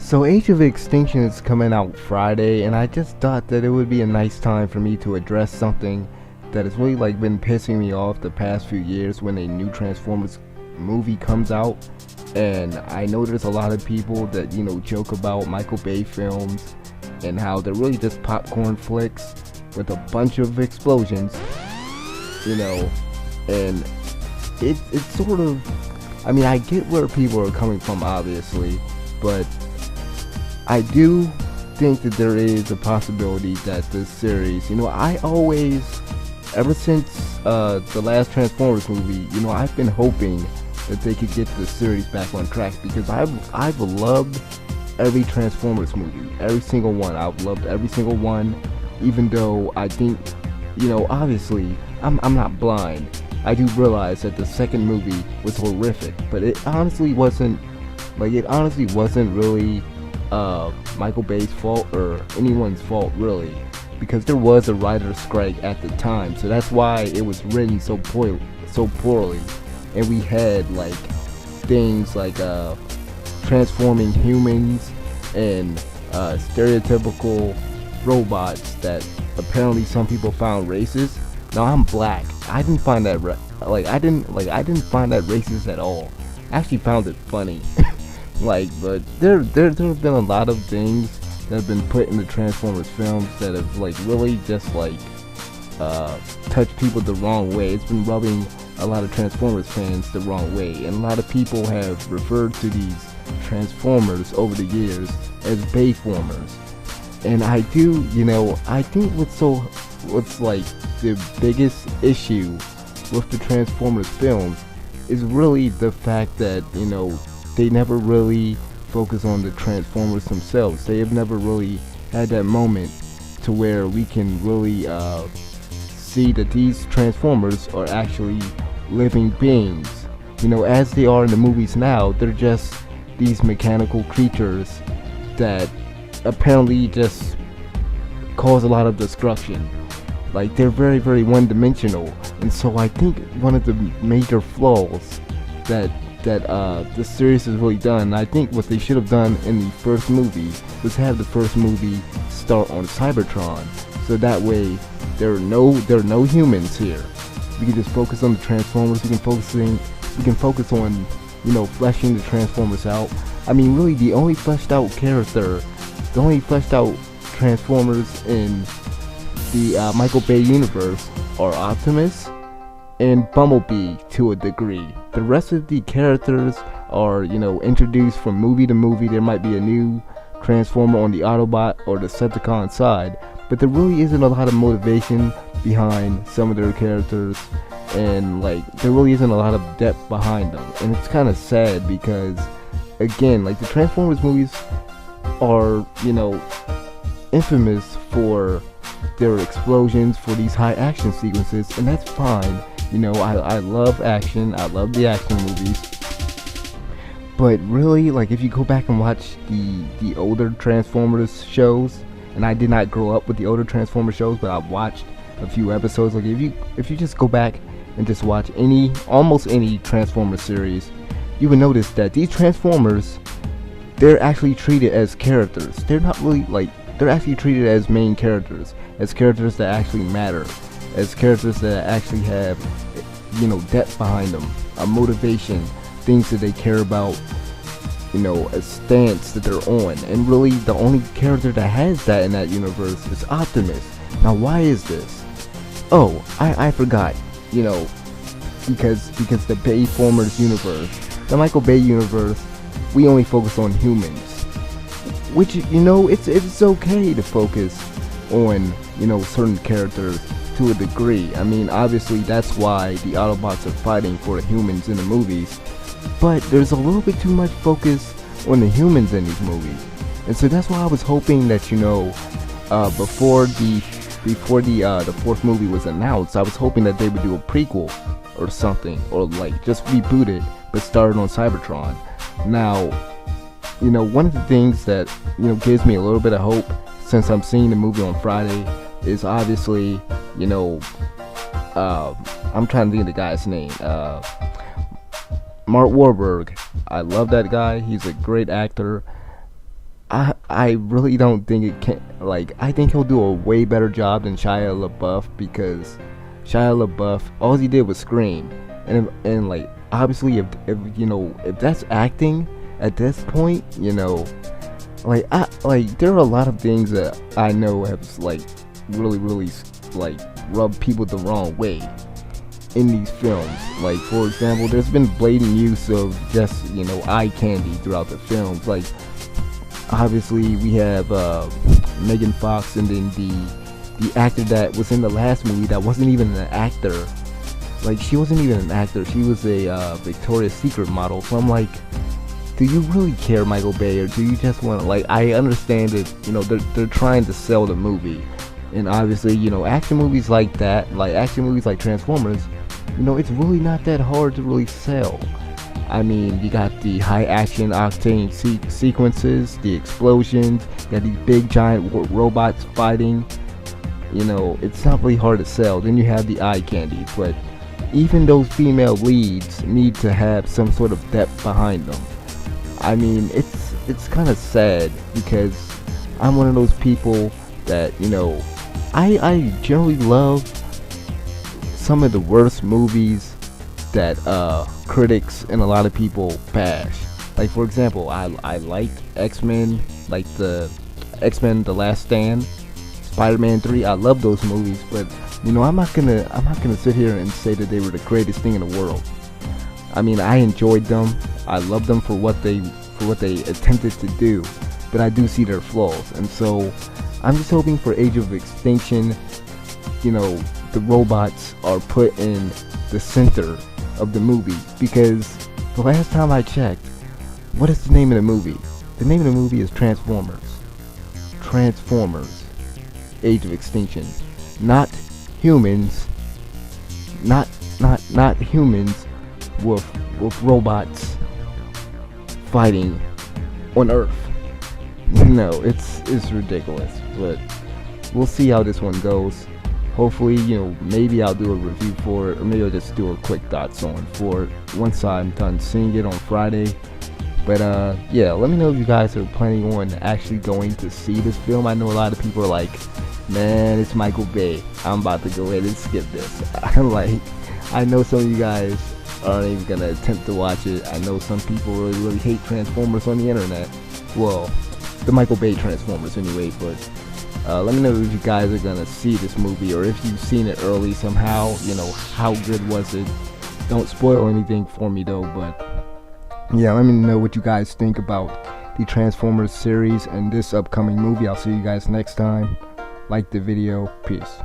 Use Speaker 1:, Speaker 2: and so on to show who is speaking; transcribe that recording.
Speaker 1: So Age of Extinction is coming out Friday, and I just thought that it would be a nice time for me to address something that has really been pissing me off the past few years when a new Transformers movie comes out. And I know there's a lot of people that joke about Michael Bay films and how they're really just popcorn flicks with a bunch of explosions, and it's sort of, I mean, I get where people are coming from, obviously, but I do think that there is a possibility that this series, I always, ever since the last Transformers movie, I've been hoping that they could get the series back on track, because I've loved every Transformers movie, every single one. I've loved every single one, even though I think, obviously, I'm not blind. I do realize that the second movie was horrific, but it honestly wasn't really Michael Bay's fault or anyone's fault, really, because there was a writer's strike at the time, so that's why it was written so poorly, and we had things like transforming humans and stereotypical robots that apparently some people found racist. Now, I'm black. I didn't find that I didn't find that racist at all. I actually found it funny. But there have been a lot of things that have been put in the Transformers films that have really just touched people the wrong way. It's been rubbing a lot of Transformers fans the wrong way, and a lot of people have referred to these Transformers over the years as Bayformers. And I think what's the biggest issue with the Transformers films is really the fact that they never really focus on the Transformers themselves. They have never really had that moment to where we can really see that these Transformers are actually living beings. As they are in the movies now, they're just these mechanical creatures that apparently just cause a lot of destruction. They're very, very one-dimensional. And so I think one of the major flaws that the series has really done, and I think what they should have done in the first movie was have the first movie start on Cybertron, so that way there are no humans here. We can just focus on the Transformers. We can focus on fleshing the Transformers out. I mean, really, the only fleshed out Transformers in the Michael Bay universe are Optimus and Bumblebee to a degree. The rest of the characters are, introduced from movie to movie. There might be a new Transformer on the Autobot or the Decepticon side, but there really isn't a lot of motivation behind some of their characters, and there really isn't a lot of depth behind them. And it's kind of sad because, again, the Transformers movies are, infamous for their explosions, for these high action sequences, and that's fine. I love action. I love the action movies. But really, if you go back and watch the older Transformers shows, and I did not grow up with the older Transformers shows, but I've watched a few episodes. If you just go back and just watch almost any Transformers series, you would notice that these Transformers, they're actually treated as characters. They're not really they're actually treated as main characters, as characters that actually matter, as characters that actually have, depth behind them, a motivation, things that they care about, a stance that they're on. And really, the only character that has that in that universe is Optimus. Now, why is this? Oh, I forgot. Because the Bayformers universe, the Michael Bay universe, we only focus on humans. Which, it's okay to focus on, certain characters to a degree. I mean, obviously that's why the Autobots are fighting for the humans in the movies, but there's a little bit too much focus on the humans in these movies. And so that's why I was hoping that, before the fourth movie was announced, I was hoping that they would do a prequel or something, or just reboot it, but start it on Cybertron. Now, one of the things that, gives me a little bit of hope, since I'm seeing the movie on Friday, is obviously, I'm trying to think of the guy's name. Mark Wahlberg. I love that guy. He's a great actor. I really don't think it can, like, I think he'll do a way better job than Shia LaBeouf, because Shia LaBeouf, all he did was scream. And like, obviously, if you know, if that's acting at this point, you know, like there are a lot of things that I know have like really like rubbed people the wrong way in these films. Like, for example, there's been blatant use of just, you know, eye candy throughout the films. Like, obviously we have Megan Fox, and then the actor that was in the last movie that wasn't even an actor. Like, she wasn't even an actor. She was a Victoria's Secret model. So I'm like, do you really care, Michael Bay, or do you just want to, like, I understand that, you know, they're trying to sell the movie. And obviously, you know, action movies like that, like action movies like Transformers, you know, it's really not that hard to really sell. I mean, you got the high action octane sequences, the explosions, you got these big giant robots fighting. You know, it's not really hard to sell. Then you have the eye candy, but even those female leads need to have some sort of depth behind them. I mean, it's kind of sad, because I'm one of those people that, you know, I generally love some of the worst movies that critics and a lot of people bash. Like, for example, I liked X-Men, like the X-Men The Last Stand, Spider-Man 3. I love those movies, but you know, I'm not gonna sit here and say that they were the greatest thing in the world. I mean, I enjoyed them. I love them for what they attempted to do, but I do see their flaws. And so I'm just hoping for Age of Extinction, you know, the robots are put in the center of the movie, because the last time I checked, what is the name of the movie? The name of the movie is Transformers. Transformers, Age of Extinction. Not humans. Not humans with robots fighting on Earth. No, it's ridiculous. But we'll see how this one goes. Hopefully, you know, maybe I'll do a review for it, or maybe I'll just do a quick thoughts on for it once I'm done seeing it on Friday. But yeah, let me know if you guys are planning on actually going to see this film. I know a lot of people are like, man, it's Michael Bay, I'm about to go ahead and skip this. I'm like, I know some of you guys aren't even gonna attempt to watch it. I know some people really hate Transformers on the internet. Well, the Michael Bay Transformers anyway. But let me know if you guys are gonna see this movie, or if you've seen it early somehow. You know, how good was it? Don't spoil anything for me though. But yeah, let me know what you guys think about the Transformers series and this upcoming movie. I'll see you guys next time. Like the video. Peace.